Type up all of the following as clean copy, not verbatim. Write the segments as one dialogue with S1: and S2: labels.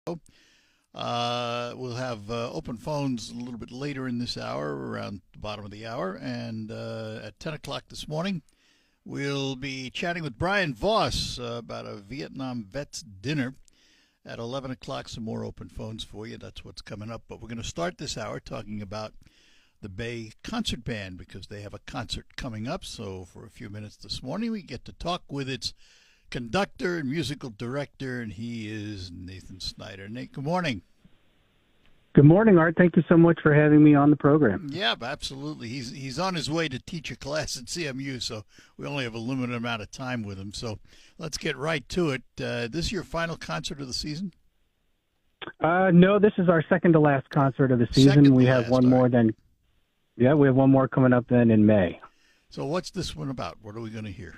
S1: We'll have open phones a little bit later in this hour, around the bottom of the hour. And at 10 o'clock this morning, we'll be chatting with Brian Voss about a Vietnam Vets dinner. At 11 o'clock, some more open phones for you. That's what's coming up. But we're going to start this hour talking about the Bay Concert Band because they have a concert coming up. So for a few minutes this morning, we get to talk with its conductor and musical director, and he is Nathan Snyder. Nate, good morning.
S2: Good morning, Art. Thank you so much for having me on the program.
S1: Yeah, absolutely. He's on his way to teach a class at CMU, so we only have a limited amount of time with him. So let's get right to it. This is your final concert of the season?
S2: No, this is our second to last concert of the season. We have one more then. Yeah, we have one more coming up then in May.
S1: So what's this one about? What are we going to hear?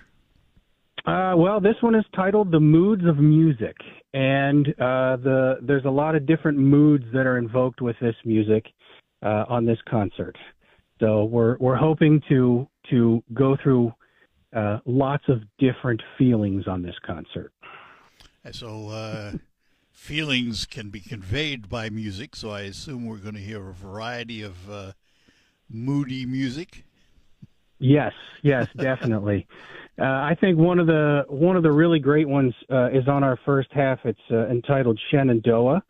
S2: Well, this one is titled "The Moods of Music," and there's a lot of different moods that are invoked with this music on this concert. So we're hoping to go through lots of different feelings on this concert.
S1: So feelings can be conveyed by music. So I assume we're going to hear a variety of moody music.
S2: Yes, definitely. I think one of the really great ones is on our first half. It's entitled Shenandoah,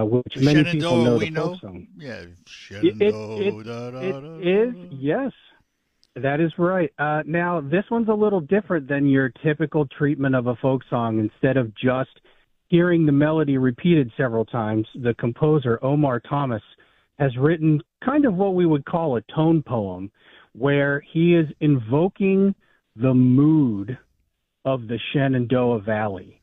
S2: which many people know the folk song.
S1: Yeah, Shenandoah.
S2: It is, yes, that is right. Now, this one's a little different than your typical treatment of a folk song. Instead of just hearing the melody repeated several times, the composer, Omar Thomas, has written kind of what we would call a tone poem, where he is invoking the mood of the Shenandoah Valley.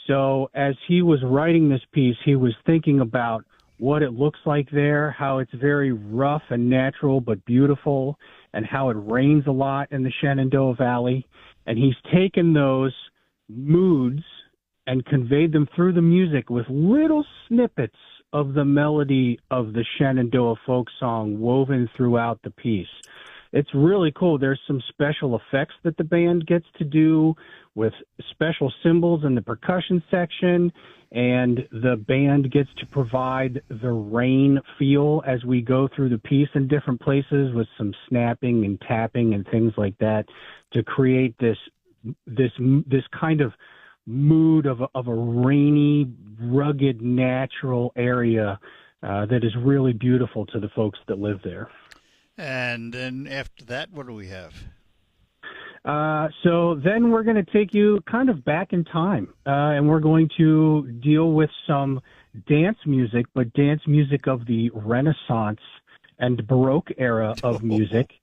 S2: So as he was writing this piece, he was thinking about what it looks like there, how it's very rough and natural but beautiful, and how it rains a lot in the Shenandoah Valley. And he's taken those moods and conveyed them through the music with little snippets of the melody of the Shenandoah folk song woven throughout the piece. It's really cool. There's some special effects that the band gets to do with special cymbals in the percussion section, and the band gets to provide the rain feel as we go through the piece in different places with some snapping and tapping and things like that to create this kind of mood of a rainy, rugged, natural area that is really beautiful to the folks that live there.
S1: And then after that, what do we have?
S2: So then we're going to take you kind of back in time, and we're going to deal with some dance music, but dance music of the Renaissance and Baroque era of music.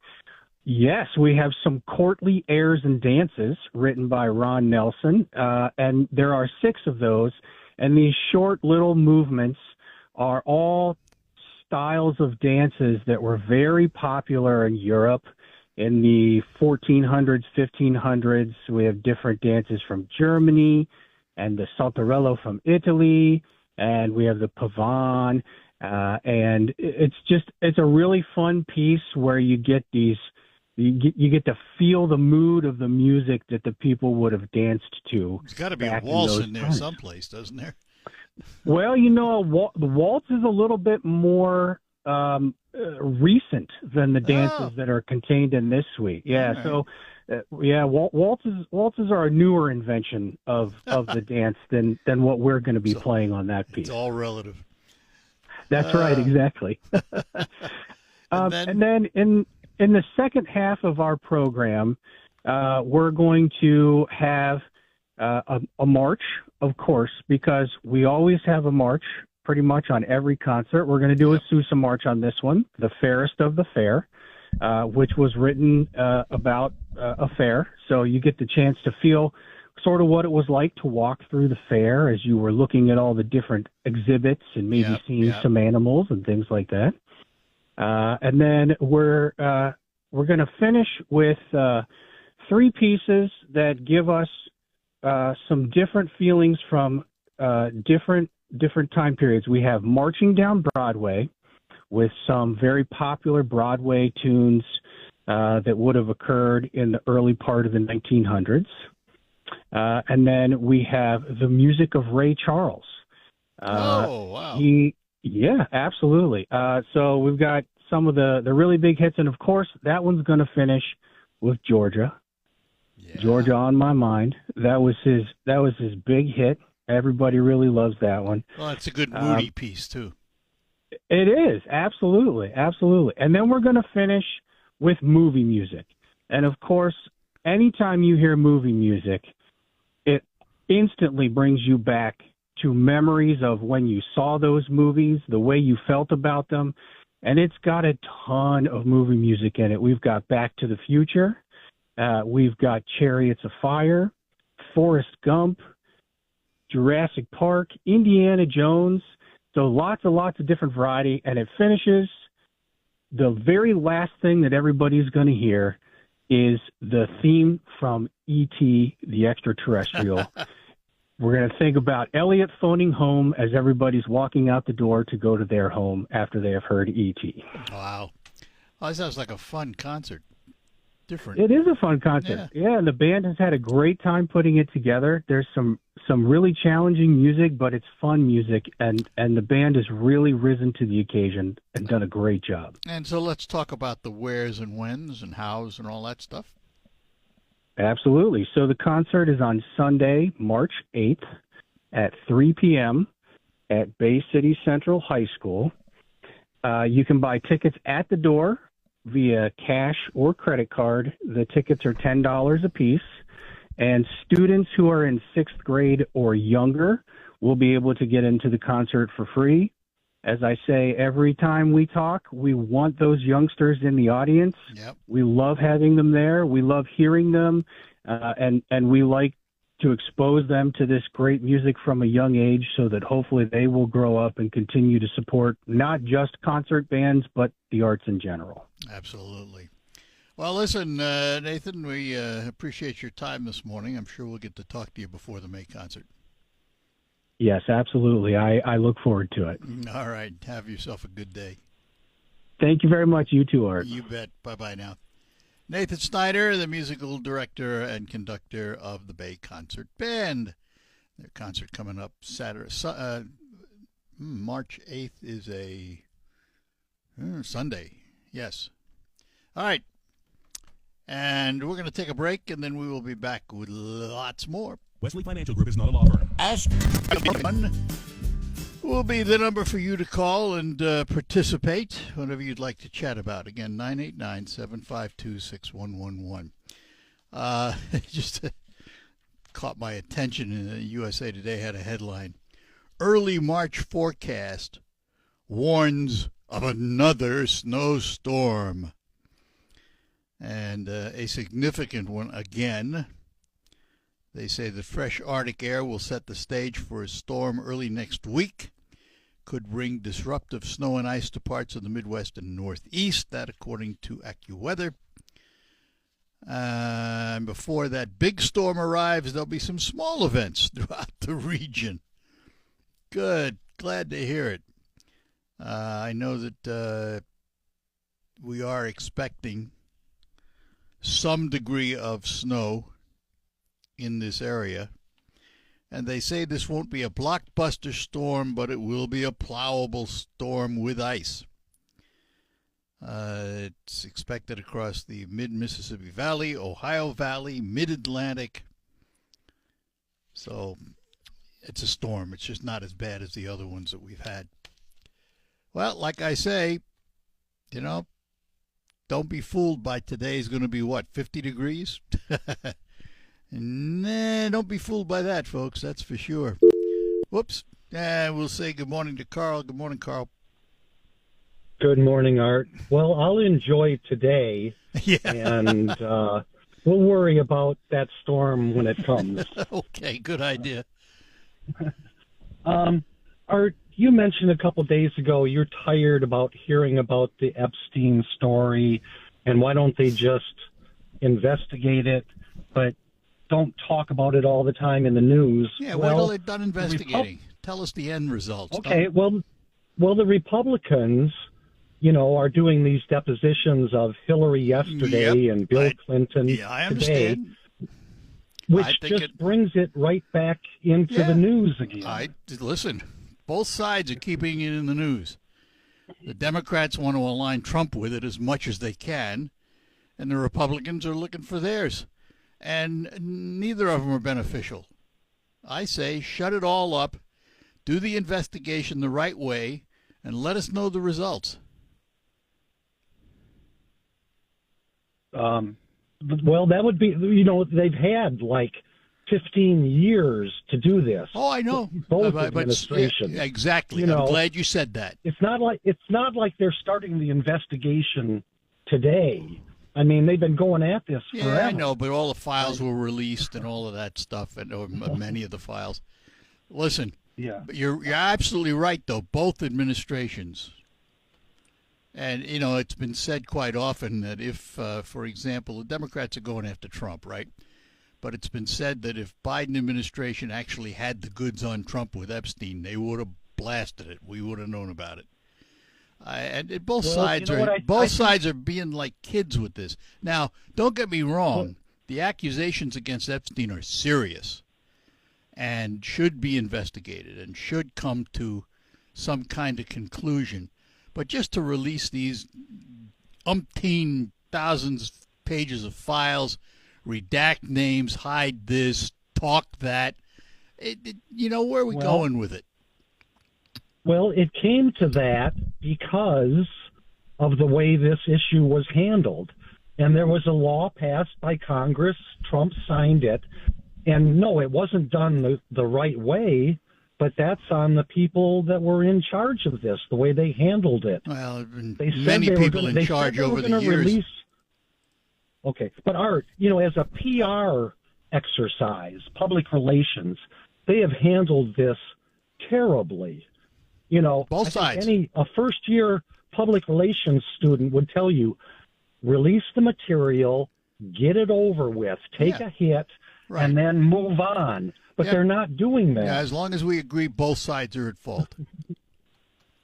S2: Yes, we have some courtly airs and dances written by Ron Nelson, and there are 6 of those, and these short little movements are all styles of dances that were very popular in Europe in the 1400s, 1500s. We have different dances from Germany and the Saltarello from Italy, and we have the Pavane, and it's a really fun piece where you get these. You get to feel the mood of the music that the people would have danced to.
S1: There's got to be a waltz in there someplace, doesn't there?
S2: Well, the waltz is a little bit more recent than the dances that are contained in this suite. Yeah, right. So waltzes are a newer invention of the dance than what we're going to be playing on that piece.
S1: It's all relative.
S2: That's right, exactly. And then in the second half of our program, we're going to have a march, of course, because we always have a march pretty much on every concert. We're going to do a Sousa march on this one, the Fairest of the Fair, which was written about a fair. So you get the chance to feel sort of what it was like to walk through the fair as you were looking at all the different exhibits and maybe seeing some animals and things like that. And then we're going to finish with 3 pieces that give us some different feelings from different time periods. We have Marching Down Broadway with some very popular Broadway tunes that would have occurred in the early part of the 1900s. And then we have the music of Ray Charles,
S1: Oh, wow.
S2: Yeah, absolutely. So we've got some of the really big hits, and of course, that one's going to finish with Georgia.
S1: Yeah.
S2: Georgia on My Mind. That was his big hit. Everybody really loves that one.
S1: Well, it's a good moody piece, too.
S2: It is, absolutely, absolutely. And then we're going to finish with movie music. And of course, anytime you hear movie music, it instantly brings you back to memories of when you saw those movies, the way you felt about them. And it's got a ton of movie music in it. We've got Back to the Future. We've got Chariots of Fire, Forrest Gump, Jurassic Park, Indiana Jones. So lots of different variety. And it finishes, the very last thing that everybody's going to hear is the theme from E.T., the Extraterrestrial. We're going to think about Elliot phoning home as everybody's walking out the door to go to their home after they have heard E.T.
S1: Wow. Well, that sounds like a fun concert. Different.
S2: It is a fun concert. Yeah, and the band has had a great time putting it together. There's some really challenging music, but it's fun music, and the band has really risen to the occasion and done a great job.
S1: And so let's talk about the wheres and whens and hows and all that stuff.
S2: Absolutely. So the concert is on Sunday, March 8th at 3 p.m. at Bay City Central High School. You can buy tickets at the door via cash or credit card. The tickets are $10 a piece, and students who are in 6th grade or younger will be able to get into the concert for free. As I say every time we talk, we want those youngsters in the audience.
S1: Yep.
S2: We love having them there. We love hearing them, and we like to expose them to this great music from a young age so that hopefully they will grow up and continue to support not just concert bands, but the arts in general.
S1: Absolutely. Well, listen, Nathan, we appreciate your time this morning. I'm sure we'll get to talk to you before the May concert.
S2: Yes, absolutely. I look forward to it.
S1: All right. Have yourself a good day.
S2: Thank you very much. You too, Art.
S1: You bet. Bye-bye now. Nathan Snyder, the musical director and conductor of the Bay Concert Band. Their concert coming up Saturday. March 8th is a Sunday. Yes. All right. And we're going to take a break, and then we will be back with lots more.
S3: Wesley Financial Group is not a law firm.
S1: Ask will be the number for you to call and participate whenever you'd like to chat about. Again, 989-752-6111. Just caught my attention. In USA Today had a headline. Early March forecast warns of another snowstorm. And a significant one again. They say the fresh Arctic air will set the stage for a storm early next week. Could bring disruptive snow and ice to parts of the Midwest and Northeast. That according to AccuWeather. And before that big storm arrives, there'll be some small events throughout the region. Good. Glad to hear it. I know that we are expecting some degree of snow in this area, and they say this won't be a blockbuster storm, but it will be a plowable storm with ice. It's expected across the mid-Mississippi Valley, Ohio Valley, mid-Atlantic. So it's a storm. It's just not as bad as the other ones that we've had. Well, like I say, don't be fooled by today's going to be, 50 degrees? Nah, don't be fooled by that, folks. That's for sure. Whoops. We'll say good morning to Carl. Good morning, Carl.
S4: Good morning, Art. Well, I'll enjoy today, and we'll worry about that storm when it comes.
S1: Okay, good idea.
S4: Art, you mentioned a couple days ago you're tired about hearing about the Epstein story, and why don't they just investigate it, but don't talk about it all the time in the news.
S1: Yeah, wait till they're done investigating. Tell us the end results.
S4: Okay, well, the Republicans, are doing these depositions of Hillary yesterday and Bill Clinton
S1: I
S4: today,
S1: understand.
S4: which just brings it right back into the news again.
S1: Listen, Both sides are keeping it in the news. The Democrats want to align Trump with it as much as they can, and the Republicans are looking for theirs. And neither of them are beneficial. I say shut it all up, do the investigation the right way, and let us know the results.
S4: Well, that would be, they've had like 15 years to do this.
S1: Oh, I know.
S4: Both administrations.
S1: Yeah, exactly. I'm glad you said that.
S4: It's not like they're starting the investigation today. I mean, they've been going at this forever.
S1: Yeah, I know, but all the files were released and all of that stuff, and many of the files. Listen, you're absolutely right, though. Both administrations. And, it's been said quite often that if, for example, the Democrats are going after Trump, right? But it's been said that if Biden administration actually had the goods on Trump with Epstein, they would have blasted it. We would have known about it. And both sides are being like kids with this. Now, don't get me wrong. The accusations against Epstein are serious and should be investigated and should come to some kind of conclusion. But just to release these umpteen thousands of pages of files, redact names, hide this, talk that, where are we going with it?
S4: Well, it came to that because of the way this issue was handled. And there was a law passed by Congress. Trump signed it. And no, it wasn't done the right way, but that's on the people that were in charge of this, the way they handled it.
S1: Well, many people in charge over the years.
S4: Okay. But Art, as a PR exercise, public relations, they have handled this terribly.
S1: Both sides.
S4: A first-year public relations student would tell you, release the material, get it over with, take a hit, and then move on. But they're not doing that.
S1: Yeah, as long as we agree both sides are at fault.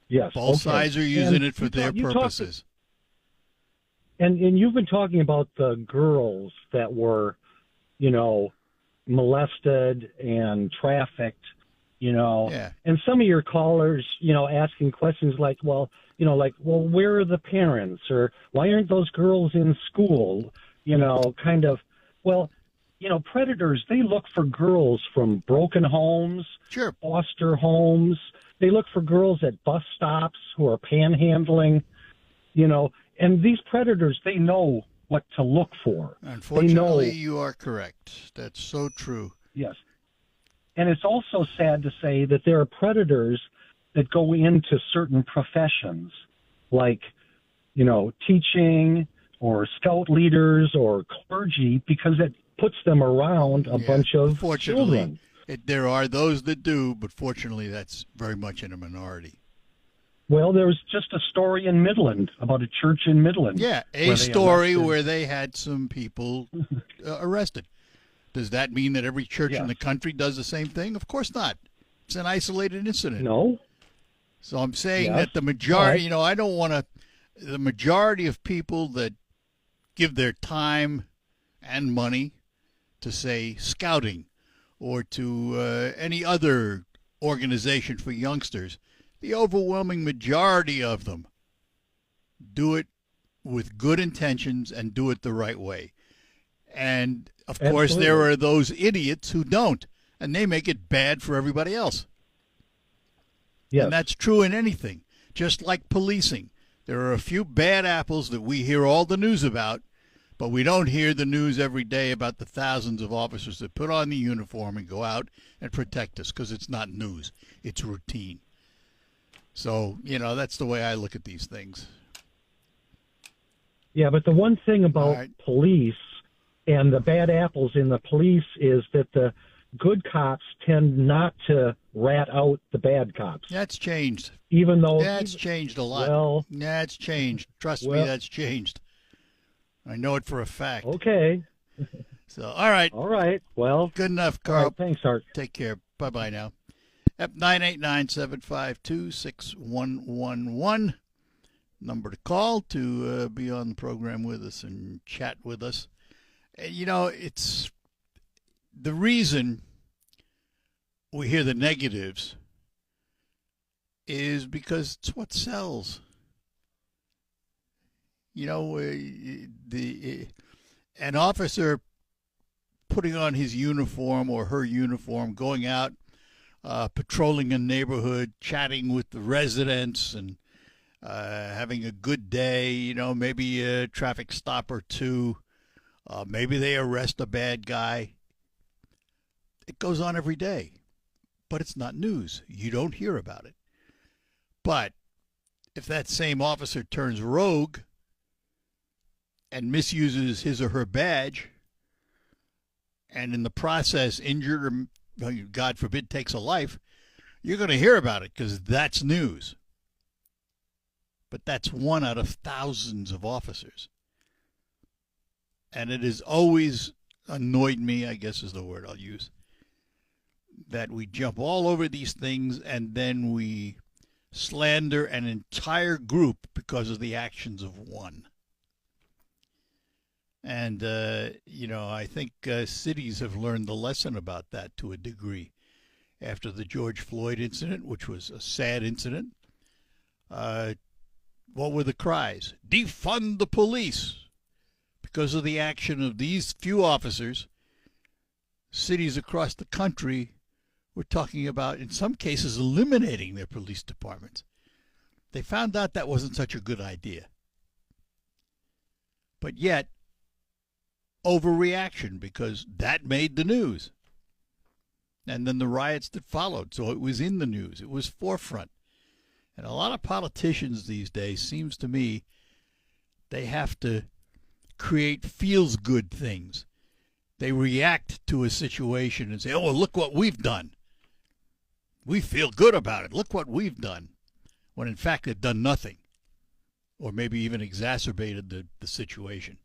S4: Yes.
S1: Both sides are using it for their purposes.
S4: And you've been talking about the girls that were, molested and trafficked. And some of your callers, asking questions like, well, where are the parents? Or why aren't those girls in school? Predators, they look for girls from broken homes, foster homes. They look for girls at bus stops who are panhandling, and these predators, they know what to look for.
S1: Unfortunately, you are correct. That's so true.
S4: Yes. And it's also sad to say that there are predators that go into certain professions, like, teaching or scout leaders or clergy, because it puts them around a bunch of children.
S1: There are those that do, but fortunately that's very much in a minority.
S4: Well, there was just a story in Midland about a church in Midland.
S1: Yeah, a story where they had some people arrested. Does that mean that every church in the country does the same thing? Of course not. It's an isolated incident.
S4: No.
S1: So I'm saying that the majority, I don't want to, the majority of people that give their time and money to, say, scouting or to any other organization for youngsters, the overwhelming majority of them do it with good intentions and do it the right way. And, of course, there are those idiots who don't, and they make it bad for everybody else.
S4: Yes.
S1: And that's true in anything, just like policing. There are a few bad apples that we hear all the news about, but we don't hear the news every day about the thousands of officers that put on the uniform and go out and protect us, because it's not news. It's routine. So, that's the way I look at these things.
S4: Yeah, but the one thing about police and the bad apples in the police is that the good cops tend not to rat out the bad cops.
S1: That's changed.
S4: Even though
S1: that's changed a lot.
S4: Well,
S1: that's changed. Trust me, that's changed. I know it for a fact.
S4: Okay.
S1: So, all right.
S4: All right. Well,
S1: good enough, Carl.
S4: Right, thanks, Art.
S1: Take care. Bye-bye now. At 989-752-6111. Number to call to be on the program with us and chat with us. It's the reason we hear the negatives is because it's what sells. You know, an officer putting on his uniform or her uniform, going out, patrolling a neighborhood, chatting with the residents, and having a good day, you know, maybe a traffic stop or two. Maybe they arrest a bad guy. It goes on every day, but it's not news. You don't hear about it. But if that same officer turns rogue and misuses his or her badge, and in the process injured or, God forbid, takes a life, you're going to hear about it because that's news. But that's one out of thousands of officers. And it has always annoyed me, I guess is the word I'll use, that we jump all over these things and then we slander an entire group because of the actions of one. And, I think cities have learned the lesson about that to a degree. After the George Floyd incident, which was a sad incident, what were the cries? Defund the police. Because of the action of these few officers, cities across the country were talking about, in some cases, eliminating their police departments. They found out that wasn't such a good idea. But yet, overreaction, because that made the news. And then the riots that followed, so it was in the news. It was forefront. And a lot of politicians these days, seems to me, they have to create feels-good things. They react to a situation and say, oh, well, look what we've done. We feel good about it. Look what we've done. When in fact they've done nothing. Or maybe even exacerbated the situation.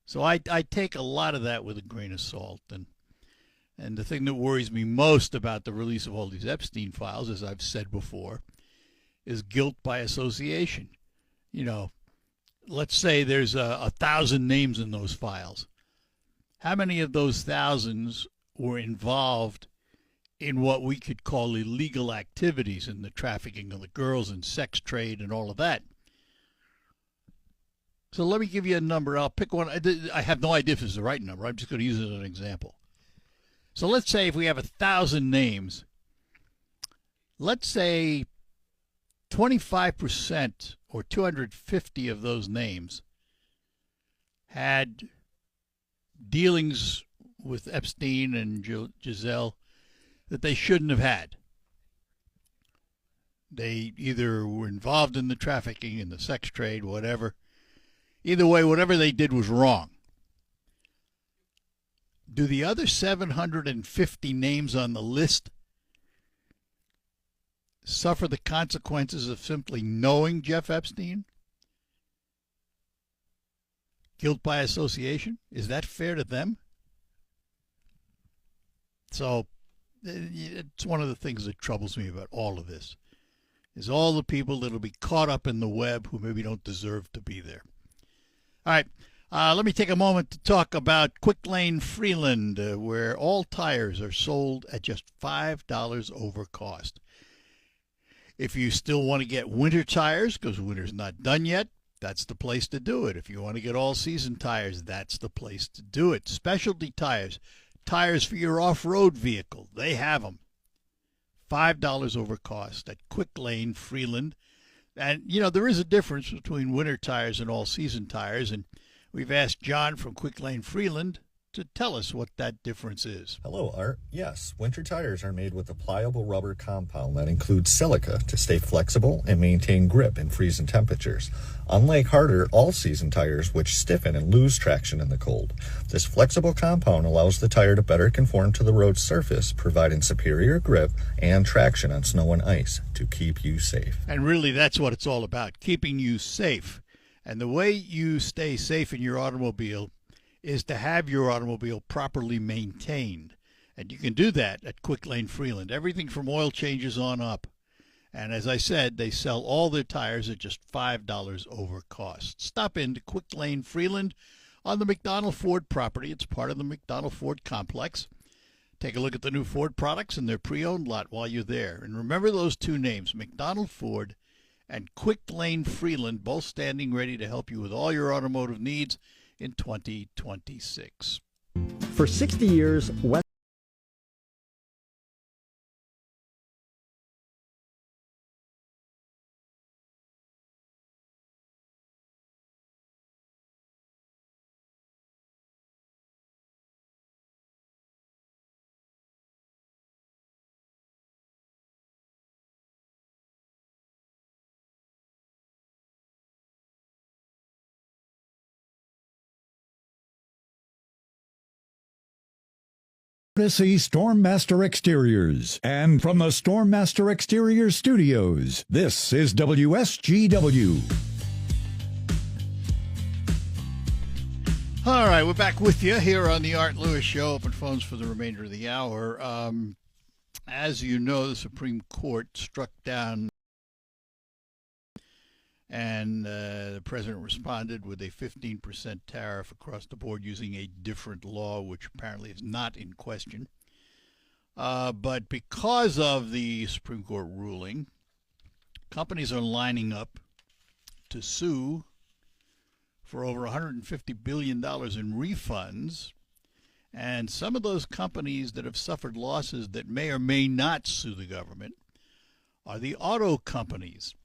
S1: So I take a lot of that with a grain of salt. And the thing that worries me most about the release of all these Epstein files, as I've said before, is guilt by association. You know, let's say there's 1,000 names in those files. How many of those thousands were involved in what we could call illegal activities, in the trafficking of the girls and sex trade and all of that? So let me give you a number. I'll pick one. I have no idea if it's the right number. I'm just going to use it as an example. So let's say if we have 1,000 names, let's say 25% or 250 of those names had dealings with Epstein and Giselle that they shouldn't have had. They either were involved in the trafficking, in the sex trade, whatever. Either way, whatever they did was wrong. Do the other 750 names on the list suffer the consequences of simply knowing Jeff Epstein? Guilt by association? Is that fair to them? So it's one of the things that troubles me about all of this, is all the people that will be caught up in the web who maybe don't deserve to be there. All right. Let me take a moment to talk about Quick Lane Freeland, where all tires are sold at just $5 over cost. If you still want to get winter tires, because winter's not done yet, that's the place to do it. If you want to get all-season tires, that's the place to do it. Specialty tires, tires for your off-road vehicle, they have them. $5 over cost at Quick Lane Freeland. And, you know, there is a difference between winter tires and all-season tires, and we've asked John from Quick Lane Freeland to tell us what that difference is.
S5: Hello, Art. Yes, winter tires are made with a pliable rubber compound that includes silica to stay flexible and maintain grip in freezing temperatures. Unlike harder all-season tires, which stiffen and lose traction in the cold, this flexible compound allows the tire to better conform to the road surface, providing superior grip and traction on snow and ice to keep you safe.
S1: And really, that's what it's all about, keeping you safe. And the way you stay safe in your automobile is to have your automobile properly maintained. And you can do that at Quick Lane Freeland. Everything from oil changes on up. And as I said, they sell all their tires at just $5 over cost. Stop in to Quick Lane Freeland on the McDonald Ford property. It's part of the McDonald Ford complex. Take a look at the new Ford products in their pre-owned lot while you're there. And remember those two names, McDonald Ford and Quick Lane Freeland, both standing ready to help you with all your automotive needs in 2026.
S6: For 60 years, West
S7: Courtesy Stormmaster Exteriors. And from the Stormmaster Exteriors studios, this is WSGW.
S1: All right, we're back with you here on the Art Lewis Show. Open phones for the remainder of the hour. As you know, the Supreme Court struck down, and the president responded with a 15% tariff across the board using a different law, which apparently is not in question. But because of the Supreme Court ruling, companies are lining up to sue for over $150 billion in refunds. And some of those companies that have suffered losses that may or may not sue the government are the auto companies.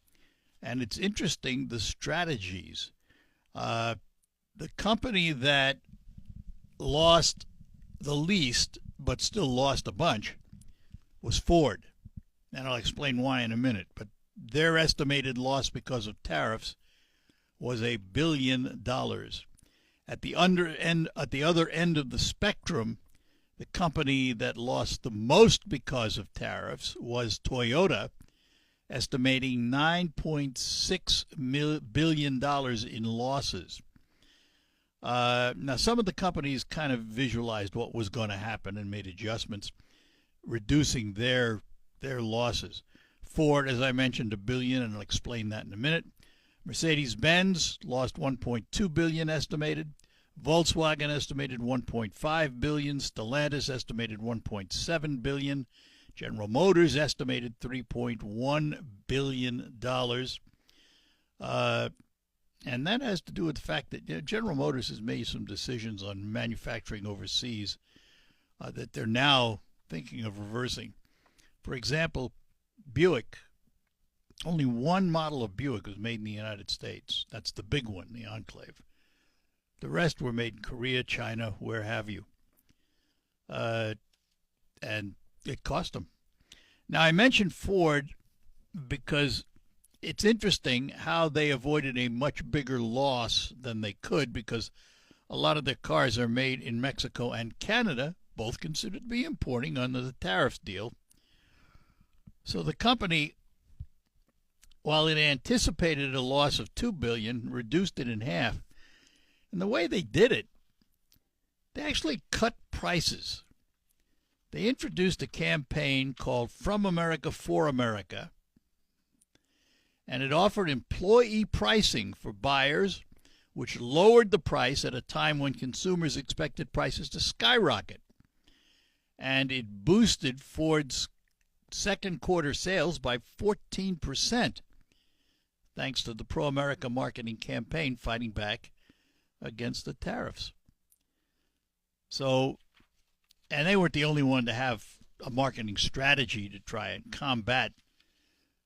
S1: And it's interesting, the strategies. The company that lost the least, but still lost a bunch, was Ford. And I'll explain why in a minute. But their estimated loss because of tariffs was $1 billion. At the other end of the spectrum, the company that lost the most because of tariffs was Toyota, estimating $9.6 billion in losses. Now, some of the companies kind of visualized what was going to happen and made adjustments, reducing their losses. Ford, as I mentioned, $1 billion, and I'll explain that in a minute. Mercedes-Benz lost $1.2 billion estimated. Volkswagen estimated $1.5 billion. Stellantis estimated $1.7 billion. General Motors estimated $3.1 billion. And that has to do with the fact that General Motors has made some decisions on manufacturing overseas that they're now thinking of reversing. For example, Buick. Only one model of Buick was made in the United States. That's the big one, the Enclave. The rest were made in Korea, China, where have you. And it cost them. Now, I mentioned Ford because it's interesting how they avoided a much bigger loss than they could, because a lot of their cars are made in Mexico and Canada, both considered to be importing under the tariffs deal. So the company, while it anticipated a loss of $2 billion, reduced it in half. And the way they did it, they actually cut prices. They introduced a campaign called From America for America, and it offered employee pricing for buyers, which lowered the price at a time when consumers expected prices to skyrocket. And it boosted Ford's second quarter sales by 14%, thanks to the pro-America marketing campaign fighting back against the tariffs. So, and they weren't the only one to have a marketing strategy to try and combat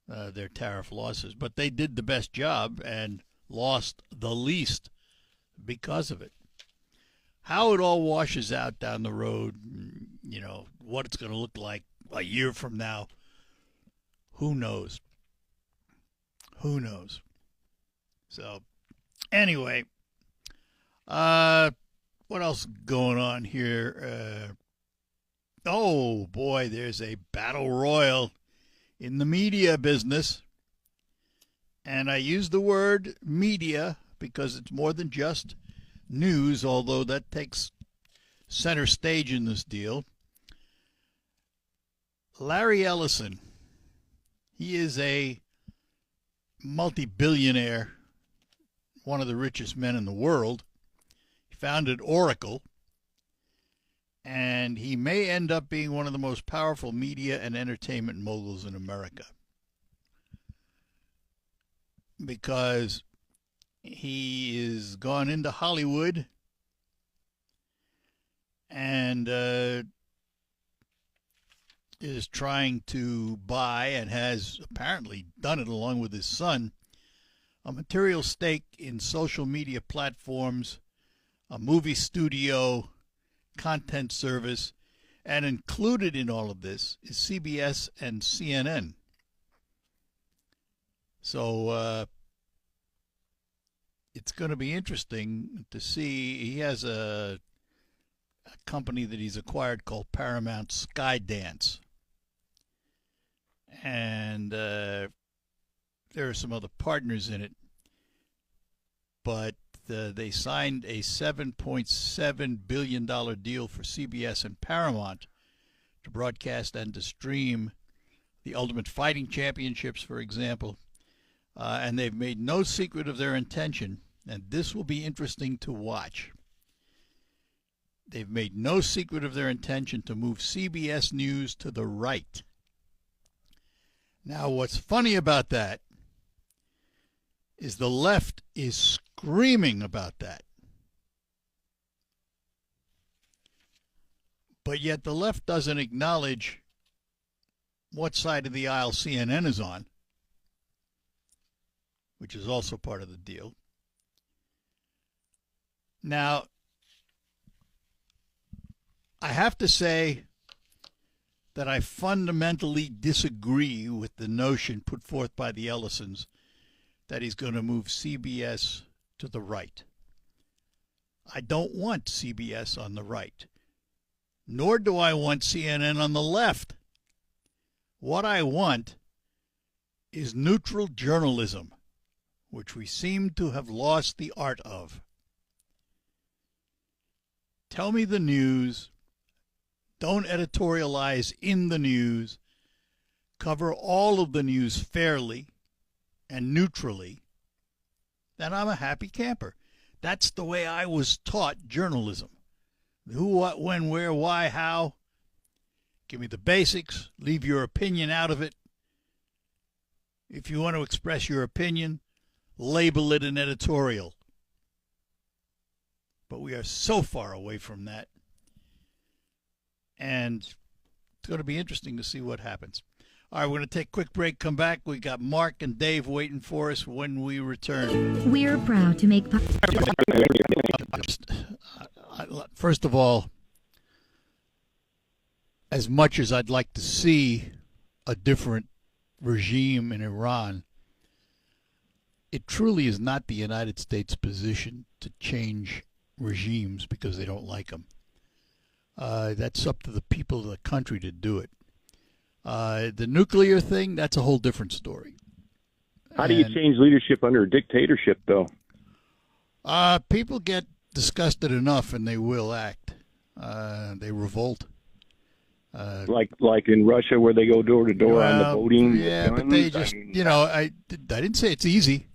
S1: their tariff losses, but they did the best job and lost the least because of it. How it all washes out down the road, what it's going to look like a year from now, who knows? Who knows? So, anyway, what else going on here? Oh, boy, there's a battle royal in the media business. And I use the word media because it's more than just news, although that takes center stage in this deal. Larry Ellison, he is a multi-billionaire, one of the richest men in the world. He founded Oracle, and he may end up being one of the most powerful media and entertainment moguls in America, because he is gone into Hollywood and is trying to buy, and has apparently done it along with his son, a material stake in social media platforms, a movie studio, content service, and included in all of this is CBS and CNN. So it's going to be interesting to see. He has a company that he's acquired called Paramount Skydance. And there are some other partners in it. But they signed a $7.7 billion deal for CBS and Paramount to broadcast and to stream the Ultimate Fighting Championships, for example. And they've made no secret of their intention, and this will be interesting to watch. They've made no secret of their intention to move CBS News to the right. Now, what's funny about that is the left is screaming about that. But yet the left doesn't acknowledge what side of the aisle CNN is on, which is also part of the deal. Now, I have to say that I fundamentally disagree with the notion put forth by the Ellisons that he's going to move CBS to the right. I don't want CBS on the right, nor do I want CNN on the left. What I want is neutral journalism, which we seem to have lost the art of. Tell me the news. Don't editorialize in the news. Cover all of the news fairly and neutrally. Then I'm a happy camper. That's the way I was taught journalism. Who, what, when, where, why, how. Give me the basics. Leave your opinion out of it. If you want to express your opinion, label it an editorial. But we are so far away from that. And it's going to be interesting to see what happens. All right, we're going to take a quick break, come back. We got Mark and Dave waiting for us when we return.
S8: We're proud to make...
S1: First of all, as much as I'd like to see a different regime in Iran, it truly is not the United States' position to change regimes because they don't like them. That's up to the people of the country to do it. The nuclear thing, that's a whole different story.
S9: How do you change leadership under a dictatorship, though?
S1: People get disgusted enough and they will act. They revolt.
S9: Like in Russia where they go door to door on the voting.
S1: Yeah, but they just, I didn't say it's easy.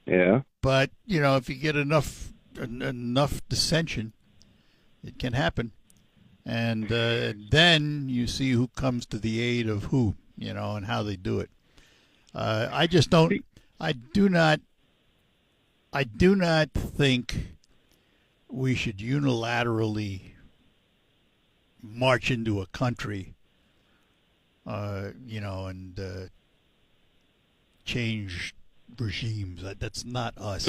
S9: Yeah.
S1: But, if you get enough dissension, it can happen. And then you see who comes to the aid of who, and how they do it. I do not think we should unilaterally march into a country, and change regimes. That's not us.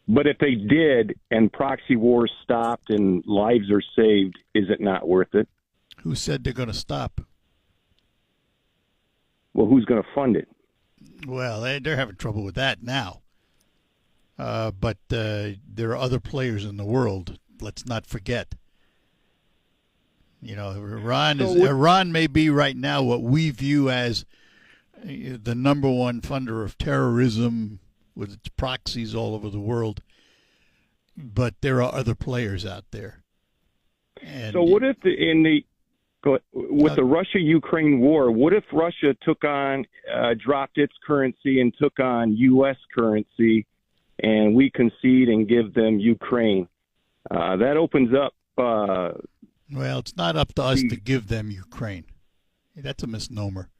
S9: But if they did and proxy wars stopped and lives are saved, is it not worth it?
S1: Who said they're going to stop?
S9: Well, who's going to fund it?
S1: Well, they're having trouble with that now. But there are other players in the world. Let's not forget. Iran may be right now what we view as the number one funder of terrorism with its proxies all over the world. But there are other players out there. And
S9: so what if the Russia-Ukraine war, what if Russia dropped its currency and took on U.S. currency, and we concede and give them Ukraine? That opens up
S1: Well, it's not up to us to give them Ukraine. That's a misnomer.